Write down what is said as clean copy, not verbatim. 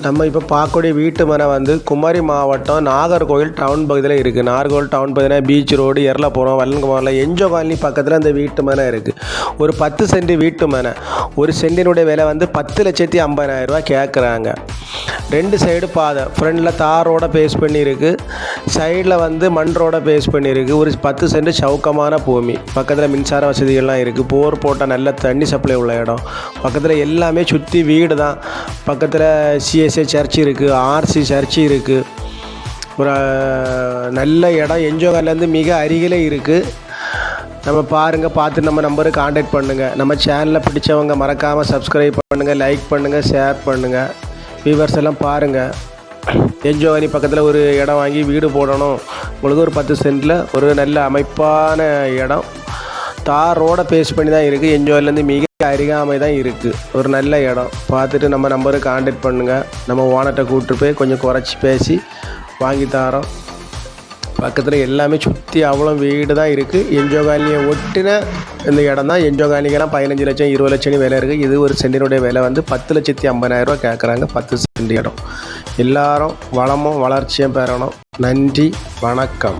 நம்ம இப்போ பார்க்கக்கூடிய வீட்டு மனை வந்து குமரி மாவட்டம் நாகர்கோவில் டவுன் பகுதியில் இருக்குது. நாகர்கோவில் டவுன் பகுதியில் பீச் ரோடு, எர்லபுரம், வல்லங்குமாரில் என்ஜோ காலனி பக்கத்தில் அந்த வீட்டு மனை இருக்குது. ஒரு 10 சென்ட் வீட்டு மனை. ஒரு சென்டினுடைய விலை வந்து 10,50,000 கேட்குறாங்க. 2 சைடு பாதை, ஃப்ரண்டில் தாரோட பேஸ் பண்ணியிருக்கு, சைடில் வந்து மண் ரோட பேஸ் பண்ணியிருக்கு. ஒரு 10 சென்ட் சவுக்கமான பூமி. பக்கத்தில் மின்சார வசதிகள்லாம் இருக்குது. போர் போட்டால் நல்ல தண்ணி சப்ளை உள்ள இடம். பக்கத்தில் எல்லாமே சுற்றி வீடு தான். பக்கத்தில் சிஎஸ்ஐ சர்ச் இருக்குது, ஆர்சி சர்ச் இருக்குது. ஒரு நல்ல இடம் என்ஜோ காலிலேருந்து மிக அருகிலே இருக்குது. நம்ம பாருங்கள், பார்த்து நம்ம நம்பருக்கு காண்டாக்ட் பண்ணுங்கள். நம்ம சேனலில் பிடிச்சவங்க மறக்காமல் சப்ஸ்கிரைப் பண்ணுங்கள், லைக் பண்ணுங்கள், ஷேர் பண்ணுங்கள். வியூவர்ஸ் எல்லாம் பாருங்கள். என்ஜோ காலனி பக்கத்தில் ஒரு இடம் வாங்கி வீடு போடணும். உங்களுக்கு ஒரு 10 சென்ட்டில் ஒரு நல்ல அமைப்பான இடம். தார் ரோட பேஸ் பண்ணி தான் இருக்குது. என்ஜோயிலேருந்து மிக அருகாமை தான் இருக்குது. ஒரு நல்ல இடம் பார்த்துட்டு நம்ம நம்பருக்கு காண்டாக்ட் பண்ணுங்கள். நம்ம ஓனர்கிட்ட கூப்பிட்டு போய் கொஞ்சம் குறைச்சி பேசி வாங்கி தரோம். பக்கத்தில் எல்லாமே சுற்றி அவ்வளோ வீடு தான் இருக்குது. என்ஜோ காலனியை ஒட்டின இந்த இடம் தான். என்ஜோ காலனிக்கெல்லாம் 15 லட்சம் 20 லட்சம் விலை இருக்குது. இது ஒரு சென்டினுடைய விலை வந்து 10,50,000 கேட்குறாங்க. 10 சென்ட் இடம். எல்லாரும் வளமும் வளர்ச்சியும் பெறணும். நன்றி, வணக்கம்.